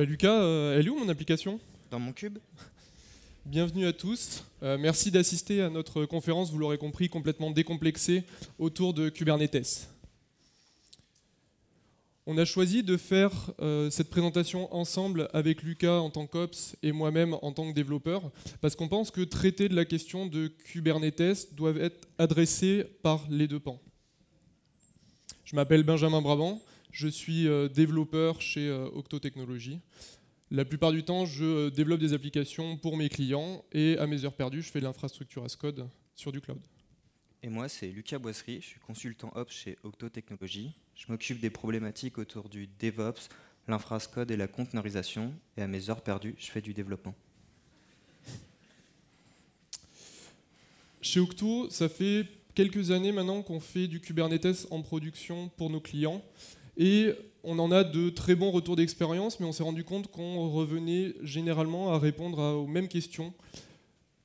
Lucas, elle est où mon application? Dans mon cube? Bienvenue à tous. Merci d'assister à notre conférence, vous l'aurez compris, complètement décomplexée autour de Kubernetes. On a choisi de faire cette présentation ensemble avec Lucas en tant qu'Ops et moi-même en tant que développeur, parce qu'on pense que traiter de la question de Kubernetes doit être adressé par les deux pans. Je m'appelle Benjamin Brabant, je suis développeur chez Octo Technologies. La plupart du temps, je développe des applications pour mes clients et à mes heures perdues, je fais de l'infrastructure as code sur du cloud. Et moi, c'est Lucas Boisserie, je suis consultant Ops chez Octo Technologies. Je m'occupe des problématiques autour du DevOps, l'infra as code et la conteneurisation. Et à mes heures perdues, je fais du développement. Chez Octo, ça fait quelques années maintenant qu'on fait du Kubernetes en production pour nos clients. Et on en a de très bons retours d'expérience, mais on s'est rendu compte qu'on revenait généralement à répondre aux mêmes questions.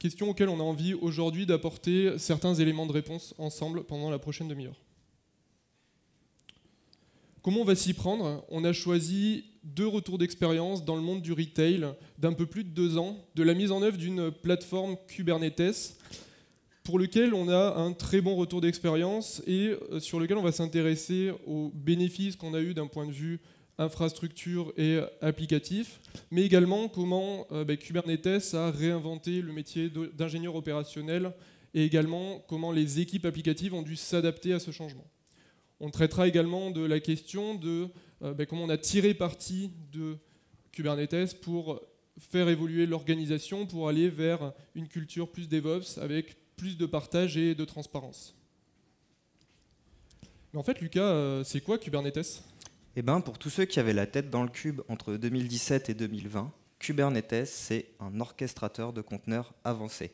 Questions auxquelles on a envie aujourd'hui d'apporter certains éléments de réponse ensemble pendant la prochaine demi-heure. Comment on va s'y prendre? On a choisi 2 retours d'expérience dans le monde du retail d'un peu plus de 2 ans, de la mise en œuvre d'une plateforme Kubernetes pour lequel on a un très bon retour d'expérience et sur lequel on va s'intéresser aux bénéfices qu'on a eu d'un point de vue infrastructure et applicatif, mais également comment Kubernetes a réinventé le métier d'ingénieur opérationnel et également comment les équipes applicatives ont dû s'adapter à ce changement. On traitera également de la question de comment on a tiré parti de Kubernetes pour faire évoluer l'organisation, pour aller vers une culture plus DevOps avec plus de partage et de transparence. Mais en fait, Lucas, c'est quoi Kubernetes? Eh bien, pour tous ceux qui avaient la tête dans le cube entre 2017 et 2020, Kubernetes, c'est un orchestrateur de conteneurs avancé.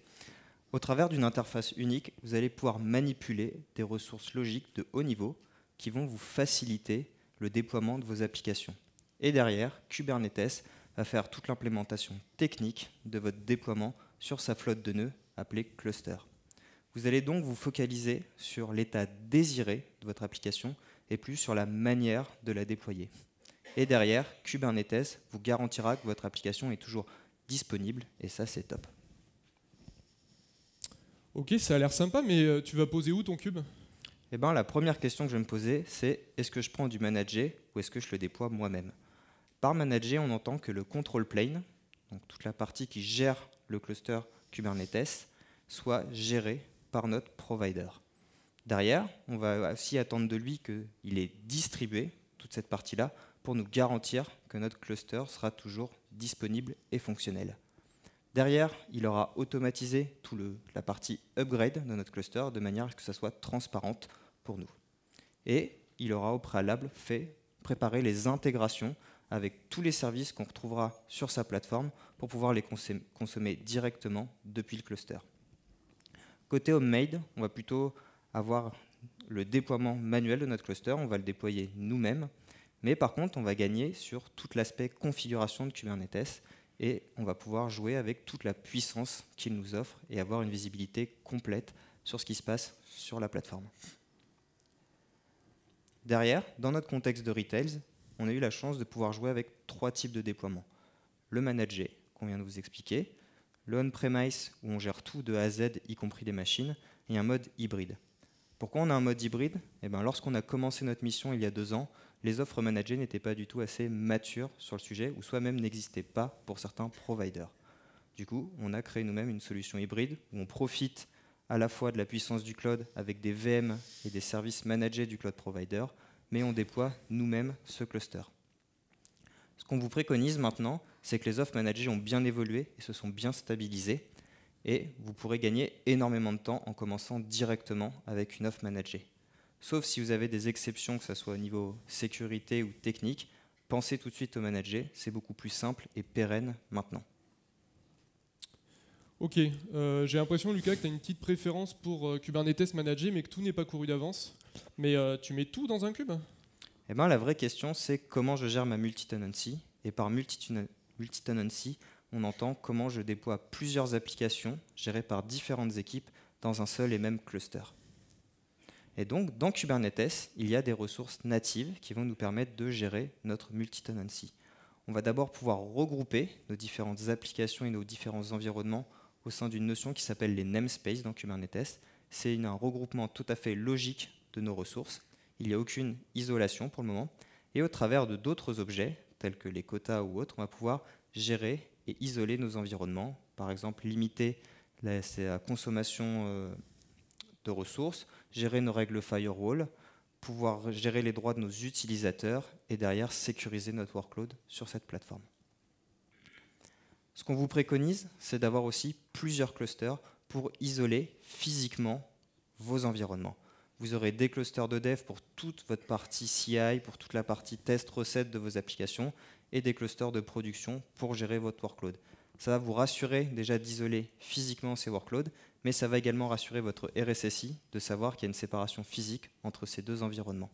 Au travers d'une interface unique, vous allez pouvoir manipuler des ressources logiques de haut niveau qui vont vous faciliter le déploiement de vos applications. Et derrière, Kubernetes va faire toute l'implémentation technique de votre déploiement sur sa flotte de nœuds appelée cluster. Vous allez donc vous focaliser sur l'état désiré de votre application et plus sur la manière de la déployer. Et derrière, Kubernetes vous garantira que votre application est toujours disponible et ça, c'est top. Ok, ça a l'air sympa, mais tu vas poser où ton cube? Eh bien, la première question que je vais me poser, c'est est-ce que je prends du manager ou est-ce que je le déploie moi-même? Par manager, on entend que le control plane, donc toute la partie qui gère le cluster Kubernetes, soit gérée par notre provider. Derrière, on va aussi attendre de lui qu'il ait distribué toute cette partie-là pour nous garantir que notre cluster sera toujours disponible et fonctionnel. Derrière, il aura automatisé toute la partie upgrade de notre cluster de manière à ce que ça soit transparente pour nous. Et il aura au préalable préparé les intégrations avec tous les services qu'on retrouvera sur sa plateforme pour pouvoir les consommer directement depuis le cluster. Côté homemade, on va plutôt avoir le déploiement manuel de notre cluster, on va le déployer nous-mêmes, mais par contre, on va gagner sur tout l'aspect configuration de Kubernetes et on va pouvoir jouer avec toute la puissance qu'il nous offre et avoir une visibilité complète sur ce qui se passe sur la plateforme. Derrière, dans notre contexte de retail, on a eu la chance de pouvoir jouer avec 3 types de déploiement. Le manager, qu'on vient de vous expliquer, le on-premise, où on gère tout de A à Z, y compris les machines, et un mode hybride. Pourquoi on a un mode hybride? Lorsqu'on a commencé notre mission il y a 2 ans, les offres managées n'étaient pas du tout assez matures sur le sujet, ou soit même n'existaient pas pour certains providers. Du coup, on a créé nous-mêmes une solution hybride, où on profite à la fois de la puissance du cloud avec des VM et des services managés du cloud provider, mais on déploie nous-mêmes ce cluster. Ce qu'on vous préconise maintenant, c'est que les offres managées ont bien évolué et se sont bien stabilisées, et vous pourrez gagner énormément de temps en commençant directement avec une offre managée. Sauf si vous avez des exceptions, que ce soit au niveau sécurité ou technique, pensez tout de suite au manager, c'est beaucoup plus simple et pérenne maintenant. Ok, j'ai l'impression, Lucas, que tu as une petite préférence pour Kubernetes manager, mais que tout n'est pas couru d'avance. Mais tu mets tout dans un cube? La vraie question, c'est comment je gère ma multi-tenancy. Et par multi-tenancy, on entend comment je déploie plusieurs applications gérées par différentes équipes dans un seul et même cluster. Et donc, dans Kubernetes, il y a des ressources natives qui vont nous permettre de gérer notre multi-tenancy. on va d'abord pouvoir regrouper nos différentes applications et nos différents environnements au sein d'une notion qui s'appelle les namespaces dans Kubernetes. C'est un regroupement tout à fait logique de nos ressources. Il n'y a aucune isolation pour le moment. Et au travers de d'autres objets, tels que les quotas ou autres, on va pouvoir gérer et isoler nos environnements. Par exemple, limiter la consommation de ressources, gérer nos règles firewall, pouvoir gérer les droits de nos utilisateurs et derrière sécuriser notre workload sur cette plateforme. Ce qu'on vous préconise, c'est d'avoir aussi plusieurs clusters pour isoler physiquement vos environnements. Vous aurez des clusters de dev pour toute votre partie CI, pour toute la partie test recette de vos applications, et des clusters de production pour gérer votre workload. Ça va vous rassurer déjà d'isoler physiquement ces workloads, mais ça va également rassurer votre RSSI de savoir qu'il y a une séparation physique entre ces deux environnements.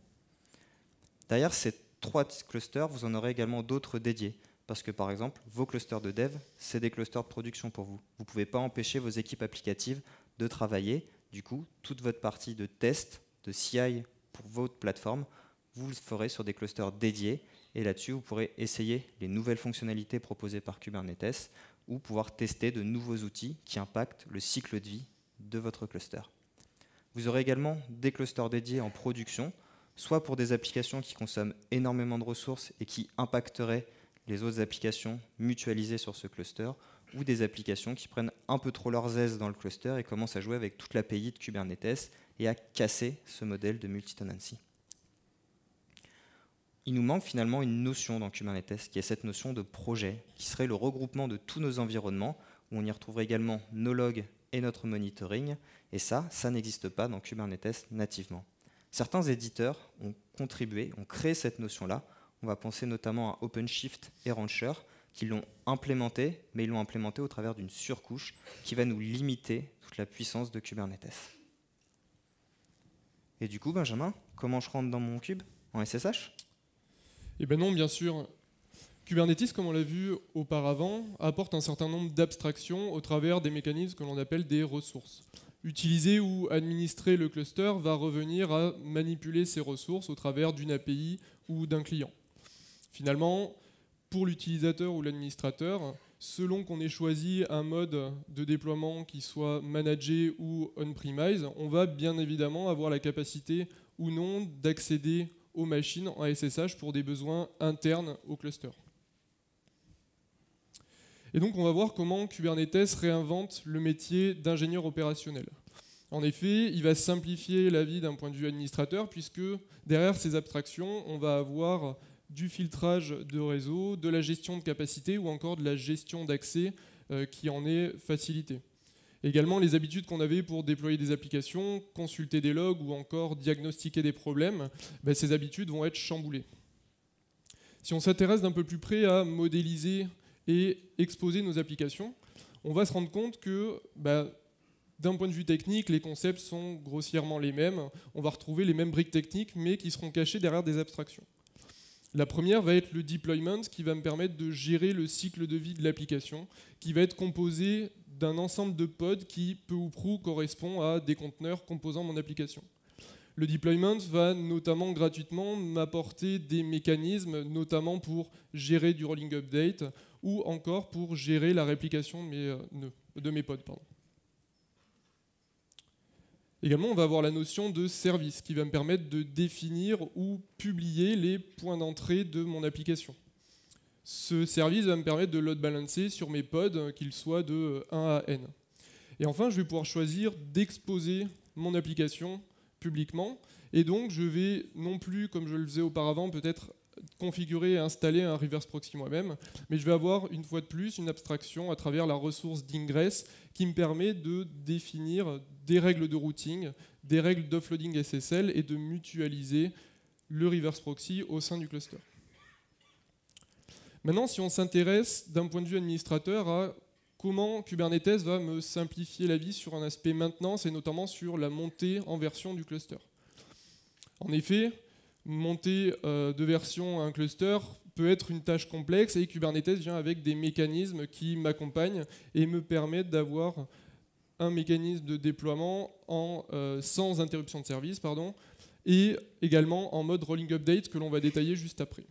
Derrière ces 3 clusters, vous en aurez également d'autres dédiés. Parce que par exemple, vos clusters de dev, c'est des clusters de production pour vous. Vous ne pouvez pas empêcher vos équipes applicatives de travailler. Du coup, toute votre partie de test, de CI pour votre plateforme, vous le ferez sur des clusters dédiés. Et là-dessus, vous pourrez essayer les nouvelles fonctionnalités proposées par Kubernetes ou pouvoir tester de nouveaux outils qui impactent le cycle de vie de votre cluster. Vous aurez également des clusters dédiés en production, soit pour des applications qui consomment énormément de ressources et qui impacteraient les autres applications mutualisées sur ce cluster, ou des applications qui prennent un peu trop leurs aises dans le cluster et commencent à jouer avec toute l'API de Kubernetes et à casser ce modèle de multi-tenancy. Il nous manque finalement une notion dans Kubernetes, qui est cette notion de projet, qui serait le regroupement de tous nos environnements, où on y retrouverait également nos logs et notre monitoring, et ça n'existe pas dans Kubernetes nativement. Certains éditeurs ont contribué, ont créé cette notion-là. On va penser notamment à OpenShift et Rancher, qui l'ont implémenté, mais ils l'ont implémenté au travers d'une surcouche qui va nous limiter toute la puissance de Kubernetes. Et du coup, Benjamin, comment je rentre dans mon cube en SSH ? Eh bien non, bien sûr. Kubernetes, comme on l'a vu auparavant, apporte un certain nombre d'abstractions au travers des mécanismes que l'on appelle des ressources. Utiliser ou administrer le cluster va revenir à manipuler ces ressources au travers d'une API ou d'un client. Finalement, pour l'utilisateur ou l'administrateur, selon qu'on ait choisi un mode de déploiement qui soit managé ou on-premise, on va bien évidemment avoir la capacité ou non d'accéder aux machines en SSH pour des besoins internes au cluster. Et donc on va voir comment Kubernetes réinvente le métier d'ingénieur opérationnel. En effet, il va simplifier la vie d'un point de vue administrateur, puisque derrière ces abstractions, on va avoir du filtrage de réseau, de la gestion de capacité ou encore de la gestion d'accès qui en est facilitée. Également, les habitudes qu'on avait pour déployer des applications, consulter des logs ou encore diagnostiquer des problèmes, ces habitudes vont être chamboulées. Si on s'intéresse d'un peu plus près à modéliser et exposer nos applications, on va se rendre compte que d'un point de vue technique, les concepts sont grossièrement les mêmes. On va retrouver les mêmes briques techniques, mais qui seront cachées derrière des abstractions. La première va être le deployment, qui va me permettre de gérer le cycle de vie de l'application, qui va être composé d'un ensemble de pods qui, peu ou prou, correspond à des conteneurs composant mon application. Le deployment va notamment gratuitement m'apporter des mécanismes, notamment pour gérer du rolling update ou encore pour gérer la réplication de mes pods. Également, on va avoir la notion de service qui va me permettre de définir ou publier les points d'entrée de mon application. Ce service va me permettre de load balancer sur mes pods, qu'ils soient de 1 à n. Et enfin, je vais pouvoir choisir d'exposer mon application publiquement. Et donc, je vais non plus, comme je le faisais auparavant, peut-être configurer et installer un reverse proxy moi-même, mais je vais avoir une fois de plus une abstraction à travers la ressource d'ingress qui me permet de définir des règles de routing, des règles d'offloading SSL et de mutualiser le reverse proxy au sein du cluster. Maintenant, si on s'intéresse d'un point de vue administrateur à comment Kubernetes va me simplifier la vie sur un aspect maintenance et notamment sur la montée en version du cluster. En effet, monter de version à un cluster peut être une tâche complexe et Kubernetes vient avec des mécanismes qui m'accompagnent et me permettent d'avoir un mécanisme de déploiement sans interruption de service, et également en mode rolling update que l'on va détailler juste après.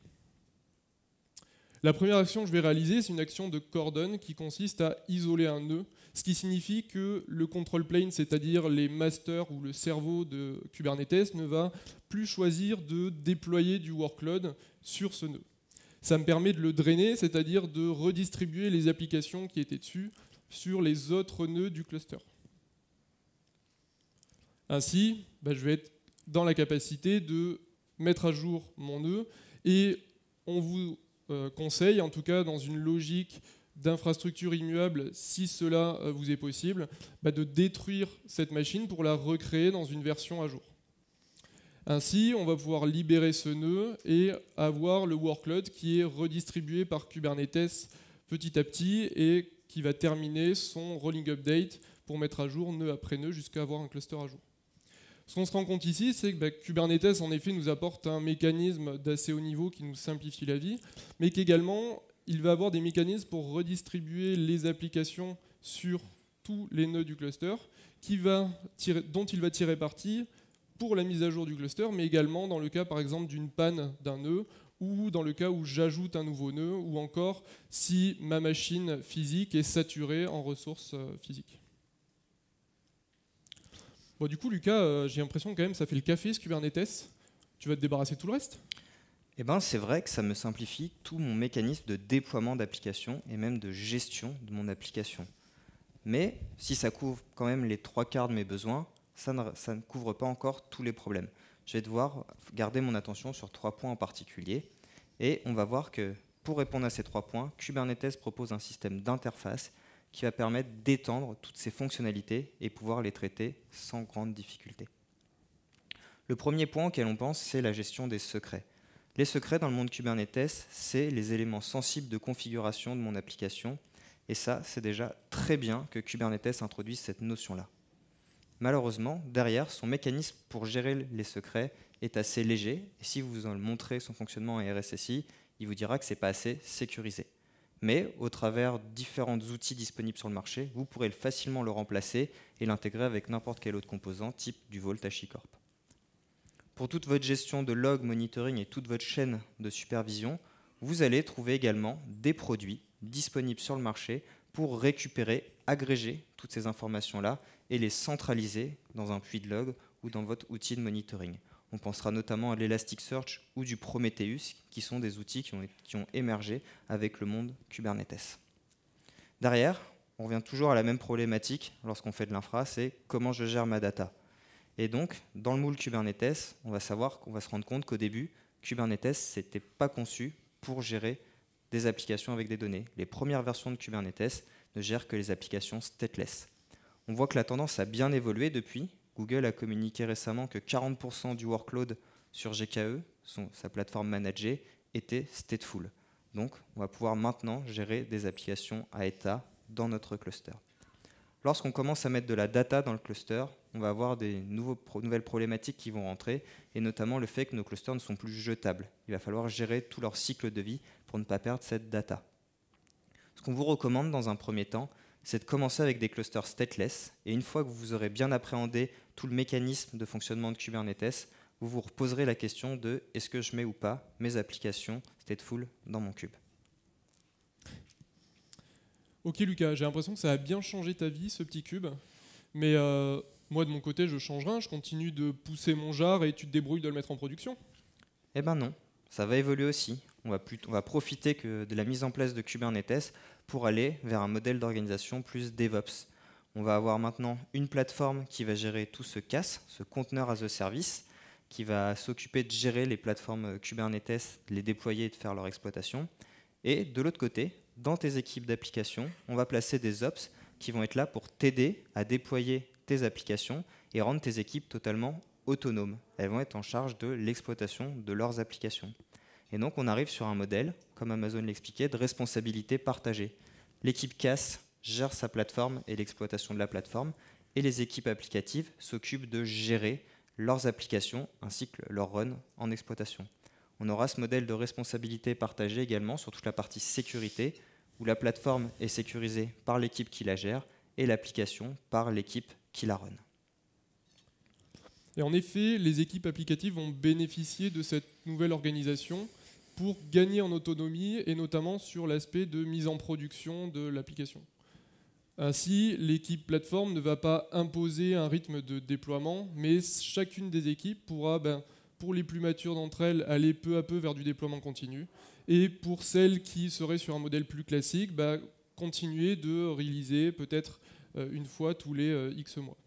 La première action que je vais réaliser, c'est une action de cordon qui consiste à isoler un nœud, ce qui signifie que le control plane, c'est-à-dire les masters ou le cerveau de Kubernetes, ne va plus choisir de déployer du workload sur ce nœud. Ça me permet de le drainer, c'est-à-dire de redistribuer les applications qui étaient dessus sur les autres nœuds du cluster. Ainsi, je vais être dans la capacité de mettre à jour mon nœud et on vous conseille, en tout cas dans une logique d'infrastructure immuable, si cela vous est possible, de détruire cette machine pour la recréer dans une version à jour. Ainsi, on va pouvoir libérer ce nœud et avoir le workload qui est redistribué par Kubernetes petit à petit et qui va terminer son rolling update pour mettre à jour nœud après nœud jusqu'à avoir un cluster à jour. Ce qu'on se rend compte ici, c'est que Kubernetes, en effet, nous apporte un mécanisme d'assez haut niveau qui nous simplifie la vie, mais qu'également, il va avoir des mécanismes pour redistribuer les applications sur tous les nœuds du cluster, dont il va tirer parti pour la mise à jour du cluster, mais également dans le cas, par exemple, d'une panne d'un nœud, ou dans le cas où j'ajoute un nouveau nœud, ou encore si ma machine physique est saturée en ressources physiques. Bon, du coup, Lucas, j'ai l'impression quand même ça fait le café ce Kubernetes. Tu vas te débarrasser de tout le reste ? Eh ben, c'est vrai que ça me simplifie tout mon mécanisme de déploiement d'application et même de gestion de mon application. Mais si ça couvre quand même les 3/4 de mes besoins, ça ne couvre pas encore tous les problèmes. Je vais devoir garder mon attention sur 3 points en particulier. Et on va voir que pour répondre à ces 3 points, Kubernetes propose un système d'interface qui va permettre d'étendre toutes ces fonctionnalités et pouvoir les traiter sans grande difficulté. Le premier point auquel on pense, c'est la gestion des secrets. Les secrets dans le monde Kubernetes, c'est les éléments sensibles de configuration de mon application. Et ça, c'est déjà très bien que Kubernetes introduise cette notion-là. Malheureusement, derrière, son mécanisme pour gérer les secrets est assez léger. Et si vous en montrez son fonctionnement à RSSI, il vous dira que ce n'est pas assez sécurisé. Mais au travers de différents outils disponibles sur le marché, vous pourrez facilement le remplacer et l'intégrer avec n'importe quel autre composant, type du Vault HashiCorp. Pour toute votre gestion de log, monitoring et toute votre chaîne de supervision, vous allez trouver également des produits disponibles sur le marché pour récupérer, agréger toutes ces informations-là et les centraliser dans un puits de log ou dans votre outil de monitoring. On pensera notamment à l'Elasticsearch ou du Prometheus, qui sont des outils qui ont émergé avec le monde Kubernetes. Derrière, on revient toujours à la même problématique lorsqu'on fait de l'infra, c'est comment je gère ma data. Et donc, dans le moule Kubernetes, on va se rendre compte qu'au début, Kubernetes n'était pas conçu pour gérer des applications avec des données. Les premières versions de Kubernetes ne gèrent que les applications stateless. On voit que la tendance a bien évolué depuis. Google a communiqué récemment que 40% du workload sur GKE, sa plateforme managée, était stateful. Donc, on va pouvoir maintenant gérer des applications à état dans notre cluster. Lorsqu'on commence à mettre de la data dans le cluster, on va avoir des nouvelles problématiques qui vont rentrer, et notamment le fait que nos clusters ne sont plus jetables. Il va falloir gérer tout leur cycle de vie pour ne pas perdre cette data. Ce qu'on vous recommande dans un premier temps, c'est de commencer avec des clusters stateless, et une fois que vous aurez bien appréhendé tout le mécanisme de fonctionnement de Kubernetes, vous vous reposerez la question de est-ce que je mets ou pas mes applications stateful dans mon kube. Ok Lucas, j'ai l'impression que ça a bien changé ta vie, ce petit cube, mais moi de mon côté je change rien, je continue de pousser mon jar et tu te débrouilles de le mettre en production. Eh ben non, ça va évoluer aussi. On va profiter de la mise en place de Kubernetes pour aller vers un modèle d'organisation plus DevOps. On va avoir maintenant une plateforme qui va gérer tout ce CaaS, ce Container as a Service, qui va s'occuper de gérer les plateformes Kubernetes, de les déployer et de faire leur exploitation. Et de l'autre côté, dans tes équipes d'applications, on va placer des ops qui vont être là pour t'aider à déployer tes applications et rendre tes équipes totalement autonomes. Elles vont être en charge de l'exploitation de leurs applications. Et donc, on arrive sur un modèle, comme Amazon l'expliquait, de responsabilité partagée. L'équipe CaaS gère sa plateforme et l'exploitation de la plateforme, et les équipes applicatives s'occupent de gérer leurs applications ainsi que leur run en exploitation. On aura ce modèle de responsabilité partagée également sur toute la partie sécurité, où la plateforme est sécurisée par l'équipe qui la gère et l'application par l'équipe qui la run. Et en effet, les équipes applicatives vont bénéficier de cette nouvelle organisation pour gagner en autonomie et notamment sur l'aspect de mise en production de l'application. Ainsi, l'équipe plateforme ne va pas imposer un rythme de déploiement, mais chacune des équipes pourra, pour les plus matures d'entre elles, aller peu à peu vers du déploiement continu. Et pour celles qui seraient sur un modèle plus classique, continuer de réaliser peut-être une fois tous les X mois.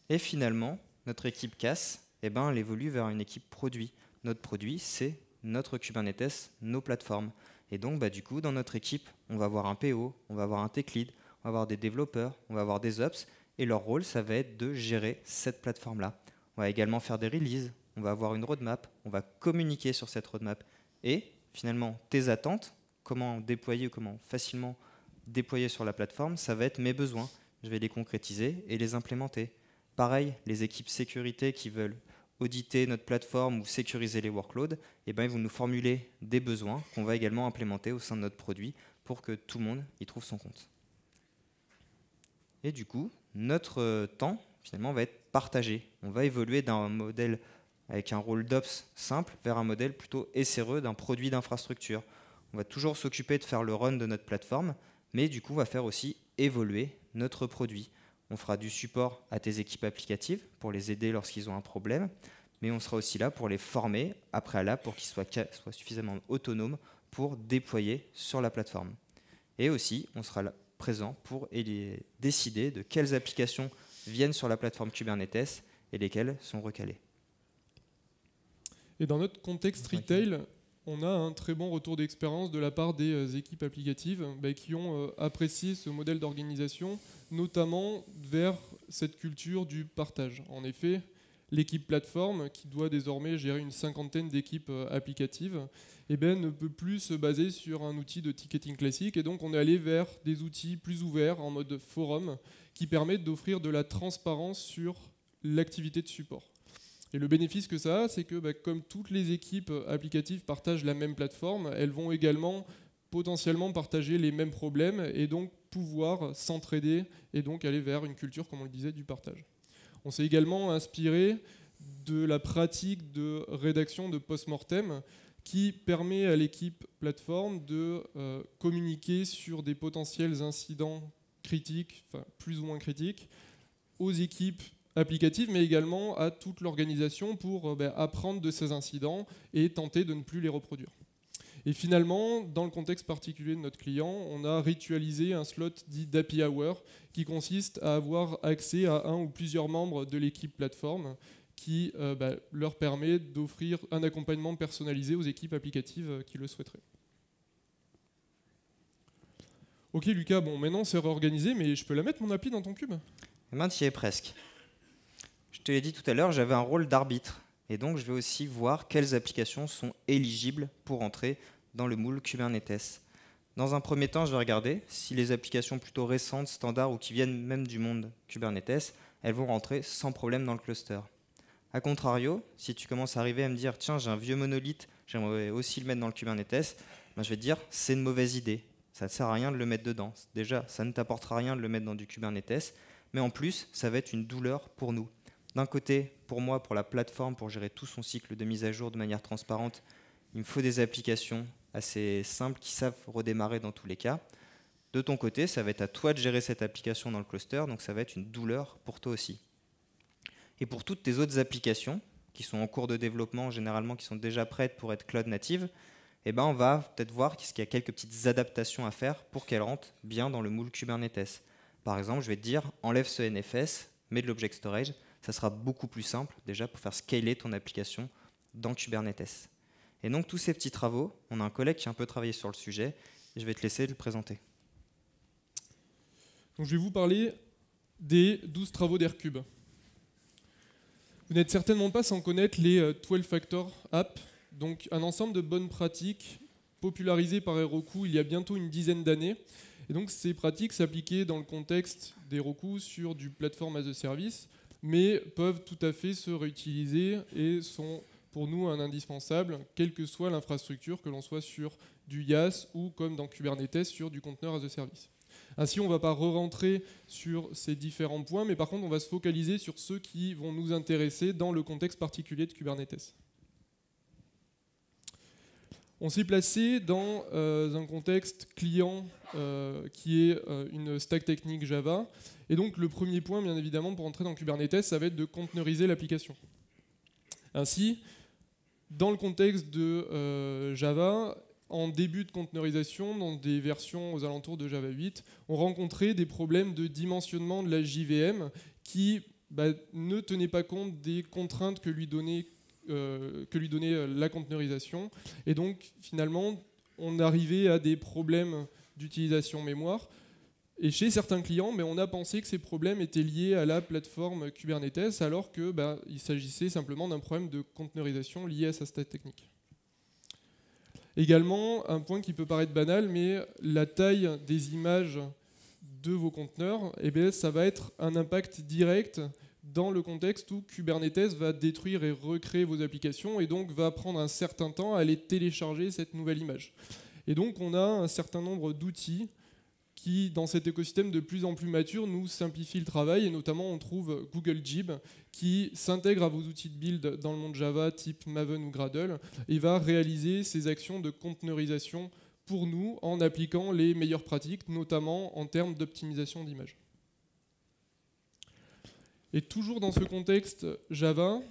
Et finalement, notre équipe CAS, elle évolue vers une équipe produit. Notre produit, c'est notre Kubernetes, nos plateformes. Et donc, du coup, dans notre équipe, on va avoir un PO, on va avoir un tech lead, on va avoir des développeurs, on va avoir des ops, et leur rôle, ça va être de gérer cette plateforme-là. On va également faire des releases, on va avoir une roadmap, on va communiquer sur cette roadmap. Et finalement, tes attentes, comment déployer ou comment facilement déployer sur la plateforme, ça va être mes besoins. Je vais les concrétiser et les implémenter. Pareil, les équipes sécurité qui veulent auditer notre plateforme ou sécuriser les workloads, ils vont nous formuler des besoins qu'on va également implémenter au sein de notre produit pour que tout le monde y trouve son compte. Et du coup, notre temps, finalement, va être partagé. On va évoluer d'un modèle avec un rôle d'ops simple vers un modèle plutôt SRE d'un produit d'infrastructure. On va toujours s'occuper de faire le run de notre plateforme, mais du coup, on va faire aussi évoluer notre produit. On fera du support à tes équipes applicatives pour les aider lorsqu'ils ont un problème, mais on sera aussi là pour les former à préalable pour qu'ils soient suffisamment autonomes pour déployer sur la plateforme. Et aussi, on sera là, présent pour décider de quelles applications viennent sur la plateforme Kubernetes et lesquelles sont recalées. Et dans notre contexte retail, on a un très bon retour d'expérience de la part des équipes applicatives qui ont apprécié ce modèle d'organisation, notamment vers cette culture du partage. En effet, l'équipe plateforme, qui doit désormais gérer une cinquantaine d'équipes applicatives, ne peut plus se baser sur un outil de ticketing classique, et donc on est allé vers des outils plus ouverts en mode forum qui permettent d'offrir de la transparence sur l'activité de support. Et le bénéfice que ça a, c'est que comme toutes les équipes applicatives partagent la même plateforme, elles vont également potentiellement partager les mêmes problèmes et donc pouvoir s'entraider et donc aller vers une culture, comme on le disait, du partage. On s'est également inspiré de la pratique de rédaction de post-mortem qui permet à l'équipe plateforme de communiquer sur des potentiels incidents critiques, enfin plus ou moins critiques, aux équipes applicatives, mais également à toute l'organisation pour apprendre de ces incidents et tenter de ne plus les reproduire. Et finalement, dans le contexte particulier de notre client, on a ritualisé un slot dit d'happy hour qui consiste à avoir accès à un ou plusieurs membres de l'équipe plateforme qui leur permet d'offrir un accompagnement personnalisé aux équipes applicatives qui le souhaiteraient. Ok Lucas, bon maintenant c'est réorganisé, mais je peux la mettre mon appli dans ton cube? Tu y es presque. Je te l'ai dit tout à l'heure, j'avais un rôle d'arbitre. Et donc, je vais aussi voir quelles applications sont éligibles pour entrer dans le moule Kubernetes. Dans un premier temps, je vais regarder si les applications plutôt récentes, standards ou qui viennent même du monde Kubernetes, elles vont rentrer sans problème dans le cluster. A contrario, si tu commences à arriver à me dire « Tiens, j'ai un vieux monolithe, j'aimerais aussi le mettre dans le Kubernetes », je vais te dire « C'est une mauvaise idée, ça ne sert à rien de le mettre dedans. Déjà, ça ne t'apportera rien de le mettre dans du Kubernetes, mais en plus, ça va être une douleur pour nous. » D'un côté, pour moi, pour la plateforme, pour gérer tout son cycle de mise à jour de manière transparente, il me faut des applications assez simples qui savent redémarrer dans tous les cas. De ton côté, ça va être à toi de gérer cette application dans le cluster, donc ça va être une douleur pour toi aussi. Et pour toutes tes autres applications, qui sont en cours de développement, généralement qui sont déjà prêtes pour être cloud native, on va peut-être voir qu'il y a quelques petites adaptations à faire pour qu'elles rentrent bien dans le moule Kubernetes. Par exemple, je vais te dire, enlève ce NFS, mets de l'object storage, ça sera beaucoup plus simple déjà pour faire scaler ton application dans Kubernetes. Et donc tous ces petits travaux, on a un collègue qui a un peu travaillé sur le sujet et je vais te laisser le présenter. Donc, je vais vous parler des 12 travaux d'Aircube. Vous n'êtes certainement pas sans connaître les 12 Factor Apps, donc un ensemble de bonnes pratiques popularisées par Heroku il y a bientôt une dizaine d'années. Et donc ces pratiques s'appliquaient dans le contexte d'Heroku sur du platform as a service, mais peuvent tout à fait se réutiliser et sont pour nous un indispensable, quelle que soit l'infrastructure, que l'on soit sur du IaaS ou comme dans Kubernetes sur du container as a service. Ainsi, on ne va pas re-rentrer sur ces différents points, mais par contre, on va se focaliser sur ceux qui vont nous intéresser dans le contexte particulier de Kubernetes. On s'est placé dans un contexte client qui est une stack technique Java. Et donc le premier point, bien évidemment, pour entrer dans Kubernetes, ça va être de conteneuriser l'application. Ainsi, dans le contexte de Java, en début de conteneurisation, dans des versions aux alentours de Java 8, on rencontrait des problèmes de dimensionnement de la JVM qui ne tenaient pas compte des contraintes que lui donnait la conteneurisation. Et donc, finalement, on arrivait à des problèmes d'utilisation mémoire. Et chez certains clients, on a pensé que ces problèmes étaient liés à la plateforme Kubernetes, alors qu'il s'agissait simplement d'un problème de conteneurisation lié à sa stack technique. Également, un point qui peut paraître banal, mais la taille des images de vos conteneurs, ça va être un impact direct dans le contexte où Kubernetes va détruire et recréer vos applications et donc va prendre un certain temps à aller télécharger cette nouvelle image. Et donc on a un certain nombre d'outils qui, dans cet écosystème de plus en plus mature, nous simplifient le travail, et notamment on trouve Google Gib qui s'intègre à vos outils de build dans le monde Java type Maven ou Gradle et va réaliser ces actions de conteneurisation pour nous en appliquant les meilleures pratiques, notamment en termes d'optimisation d'images. Et toujours dans ce contexte Java,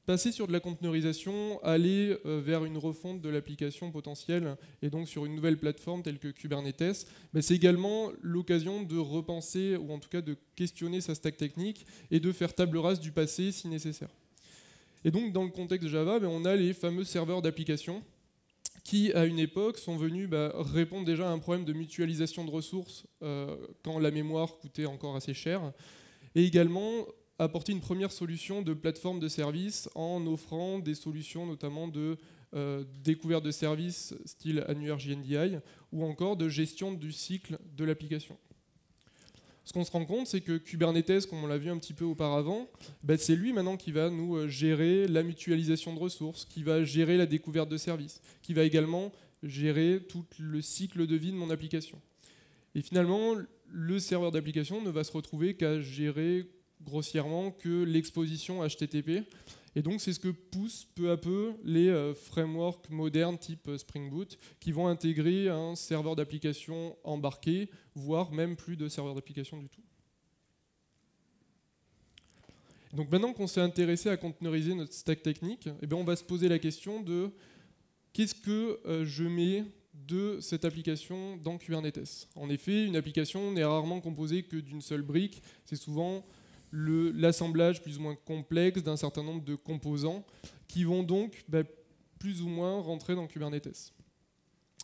passer sur de la conteneurisation, aller vers une refonte de l'application potentielle et donc sur une nouvelle plateforme telle que Kubernetes, c'est également l'occasion de repenser ou en tout cas de questionner sa stack technique et de faire table rase du passé si nécessaire. Et donc dans le contexte Java, on a les fameux serveurs d'application qui à une époque sont venus répondre déjà à un problème de mutualisation de ressources quand la mémoire coûtait encore assez cher, et également apporter une première solution de plateforme de services en offrant des solutions notamment de découverte de services style Annuaire JNDI ou encore de gestion du cycle de l'application. Ce qu'on se rend compte, c'est que Kubernetes, comme on l'a vu un petit peu auparavant, c'est lui maintenant qui va nous gérer la mutualisation de ressources, qui va gérer la découverte de services, qui va également gérer tout le cycle de vie de mon application. Et finalement, le serveur d'application ne va se retrouver qu'à gérer grossièrement que l'exposition HTTP. Et donc c'est ce que poussent peu à peu les frameworks modernes type Spring Boot qui vont intégrer un serveur d'application embarqué, voire même plus de serveur d'application du tout. Donc maintenant qu'on s'est intéressé à conteneuriser notre stack technique, on va se poser la question de qu'est-ce que je mets de cette application dans Kubernetes. En effet, une application n'est rarement composée que d'une seule brique, c'est souvent l'assemblage plus ou moins complexe d'un certain nombre de composants qui vont donc plus ou moins rentrer dans Kubernetes.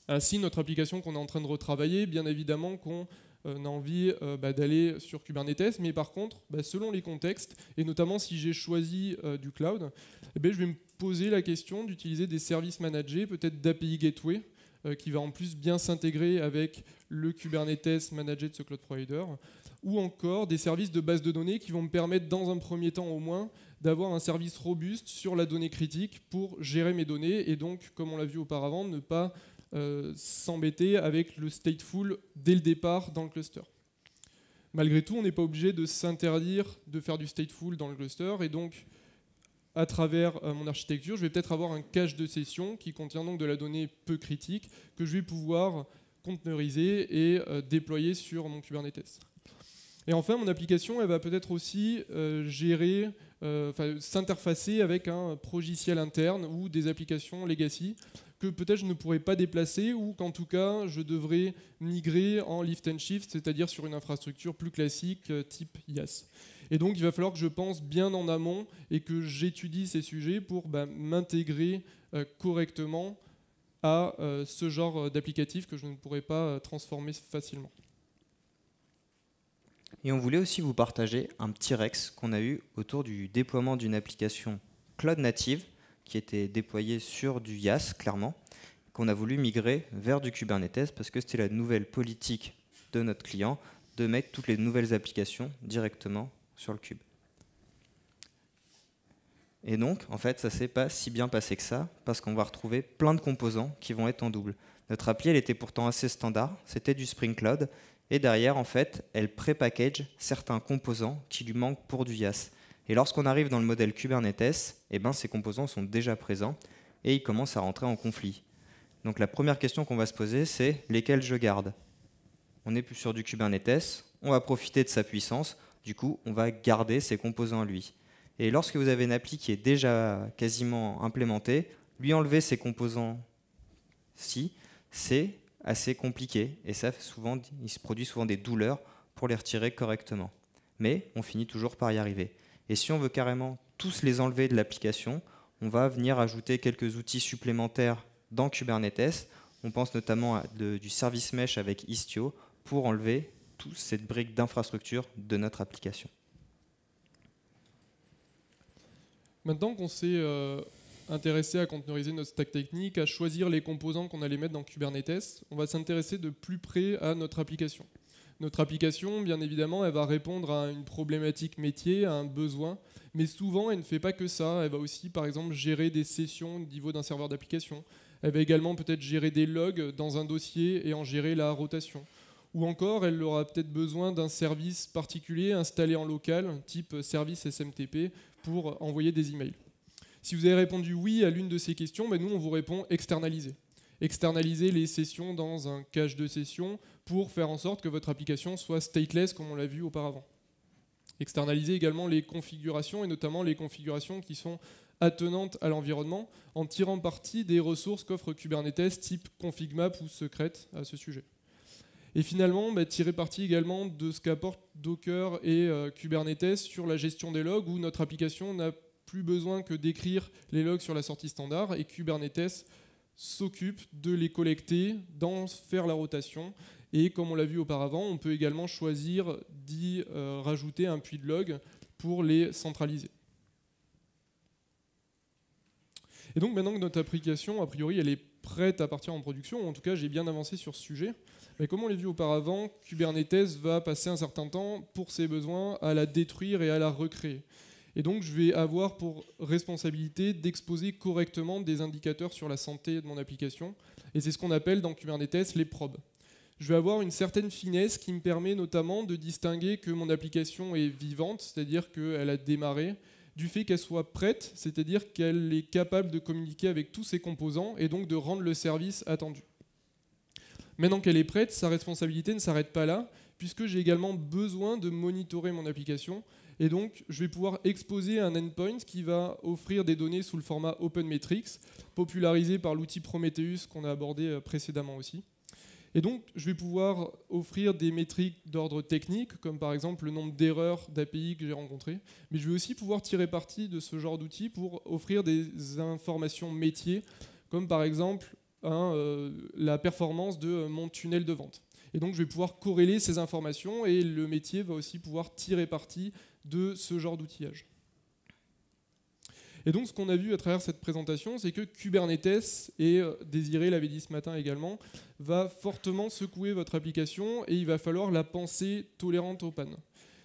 Ainsi, notre application qu'on est en train de retravailler, bien évidemment qu'on a envie d'aller sur Kubernetes, mais par contre, selon les contextes, et notamment si j'ai choisi du cloud, je vais me poser la question d'utiliser des services managés, peut-être d'API Gateway, qui va en plus bien s'intégrer avec le Kubernetes managé de ce cloud provider, ou encore des services de base de données qui vont me permettre, dans un premier temps au moins, d'avoir un service robuste sur la donnée critique pour gérer mes données, et donc, comme on l'a vu auparavant, ne pas s'embêter avec le stateful dès le départ dans le cluster. Malgré tout, on n'est pas obligé de s'interdire de faire du stateful dans le cluster, et donc, à travers mon architecture, je vais peut-être avoir un cache de session qui contient donc de la donnée peu critique que je vais pouvoir conteneuriser et déployer sur mon Kubernetes. Et enfin, mon application, elle va peut-être aussi s'interfacer avec un progiciel interne ou des applications legacy que peut-être je ne pourrais pas déplacer ou qu'en tout cas, je devrais migrer en lift and shift, c'est-à-dire sur une infrastructure plus classique type IaaS. Et donc, il va falloir que je pense bien en amont et que j'étudie ces sujets pour m'intégrer correctement à ce genre d'applicatif que je ne pourrais pas transformer facilement. Et on voulait aussi vous partager un petit Rex qu'on a eu autour du déploiement d'une application cloud native qui était déployée sur du IaaS, clairement, qu'on a voulu migrer vers du Kubernetes parce que c'était la nouvelle politique de notre client de mettre toutes les nouvelles applications directement sur le cube. Et donc, en fait, ça ne s'est pas si bien passé que ça parce qu'on va retrouver plein de composants qui vont être en double. Notre appli, elle était pourtant assez standard, c'était du Spring Cloud. Et derrière, en fait, elle pré-package certains composants qui lui manquent pour du IaaS. Et lorsqu'on arrive dans le modèle Kubernetes, ces composants sont déjà présents et ils commencent à rentrer en conflit. Donc la première question qu'on va se poser, c'est lesquels je garde. On est plus sur du Kubernetes, on va profiter de sa puissance, du coup on va garder ses composants à lui. Et lorsque vous avez une appli qui est déjà quasiment implémentée, lui enlever ses composants-ci, c'est assez compliqué et ça, souvent, il se produit souvent des douleurs pour les retirer correctement. Mais on finit toujours par y arriver. Et si on veut carrément tous les enlever de l'application, on va venir ajouter quelques outils supplémentaires dans Kubernetes. On pense notamment à du service mesh avec Istio pour enlever toute cette brique d'infrastructure de notre application. Maintenant qu'on s'est intéressé à containeriser notre stack technique, à choisir les composants qu'on allait mettre dans Kubernetes, on va s'intéresser de plus près à notre application. Notre application, bien évidemment, elle va répondre à une problématique métier, à un besoin, mais souvent, elle ne fait pas que ça. Elle va aussi, par exemple, gérer des sessions au niveau d'un serveur d'application. Elle va également peut-être gérer des logs dans un dossier et en gérer la rotation. Ou encore, elle aura peut-être besoin d'un service particulier installé en local, type service SMTP, pour envoyer des emails. Si vous avez répondu oui à l'une de ces questions, nous, on vous répond externaliser. Externaliser les sessions dans un cache de sessions pour faire en sorte que votre application soit stateless comme on l'a vu auparavant. Externaliser également les configurations et notamment les configurations qui sont attenantes à l'environnement en tirant parti des ressources qu'offre Kubernetes type config-map ou secrète à ce sujet. Et finalement, tirer parti également de ce qu'apporte Docker et Kubernetes sur la gestion des logs où notre application n'a plus besoin que d'écrire les logs sur la sortie standard et Kubernetes s'occupe de les collecter, d'en faire la rotation. Et comme on l'a vu auparavant, on peut également choisir d'y rajouter un puits de log pour les centraliser. Et donc maintenant que notre application, a priori, elle est prête à partir en production, en tout cas j'ai bien avancé sur ce sujet, mais comme on l'a vu auparavant, Kubernetes va passer un certain temps pour ses besoins à la détruire et à la recréer. Et donc, je vais avoir pour responsabilité d'exposer correctement des indicateurs sur la santé de mon application. Et c'est ce qu'on appelle dans Kubernetes les probes. Je vais avoir une certaine finesse qui me permet notamment de distinguer que mon application est vivante, c'est-à-dire qu'elle a démarré, du fait qu'elle soit prête, c'est-à-dire qu'elle est capable de communiquer avec tous ses composants et donc de rendre le service attendu. Maintenant qu'elle est prête, sa responsabilité ne s'arrête pas là, puisque j'ai également besoin de monitorer mon application. Et donc, je vais pouvoir exposer un endpoint qui va offrir des données sous le format OpenMetrics, popularisé par l'outil Prometheus qu'on a abordé précédemment aussi. Et donc, je vais pouvoir offrir des métriques d'ordre technique, comme par exemple le nombre d'erreurs d'API que j'ai rencontrées. Mais je vais aussi pouvoir tirer parti de ce genre d'outils pour offrir des informations métiers, comme par exemple la performance de mon tunnel de vente. Et donc, je vais pouvoir corréler ces informations et le métier va aussi pouvoir tirer parti de ce genre d'outillage. Et donc, ce qu'on a vu à travers cette présentation, c'est que Kubernetes, et Désiré l'avait dit ce matin également, va fortement secouer votre application et il va falloir la penser tolérante aux pannes.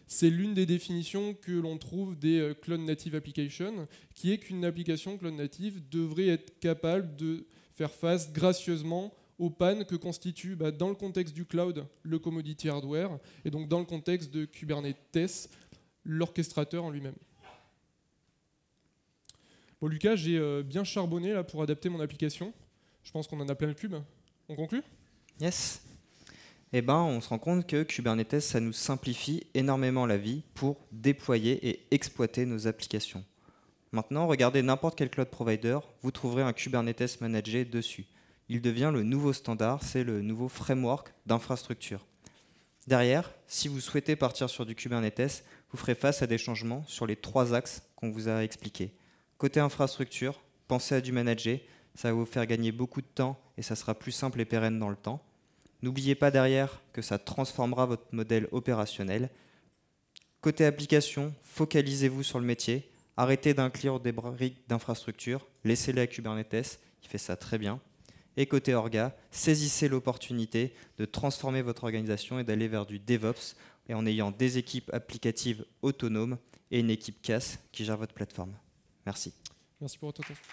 C'est l'une des définitions que l'on trouve des Cloud Native Applications, qui est qu'une application Cloud Native devrait être capable de faire face gracieusement aux pannes que constitue, dans le contexte du cloud, le commodity hardware, et donc dans le contexte de Kubernetes, l'orchestrateur en lui-même. Bon, Lucas, j'ai bien charbonné là, pour adapter mon application. Je pense qu'on en a plein le cube. On conclut ? Yes. Eh ben, on se rend compte que Kubernetes, ça nous simplifie énormément la vie pour déployer et exploiter nos applications. Maintenant, regardez n'importe quel cloud provider, vous trouverez un Kubernetes managé dessus. Il devient le nouveau standard, c'est le nouveau framework d'infrastructure. Derrière, si vous souhaitez partir sur du Kubernetes, vous ferez face à des changements sur les 3 axes qu'on vous a expliqués. Côté infrastructure, pensez à du manager, ça va vous faire gagner beaucoup de temps et ça sera plus simple et pérenne dans le temps. N'oubliez pas derrière que ça transformera votre modèle opérationnel. Côté application, focalisez-vous sur le métier, arrêtez d'inclure des briques d'infrastructure, laissez-les à Kubernetes, il fait ça très bien. Et côté orga, saisissez l'opportunité de transformer votre organisation et d'aller vers du DevOps et en ayant des équipes applicatives autonomes et une équipe CAS qui gère votre plateforme. Merci. Merci pour votre attention.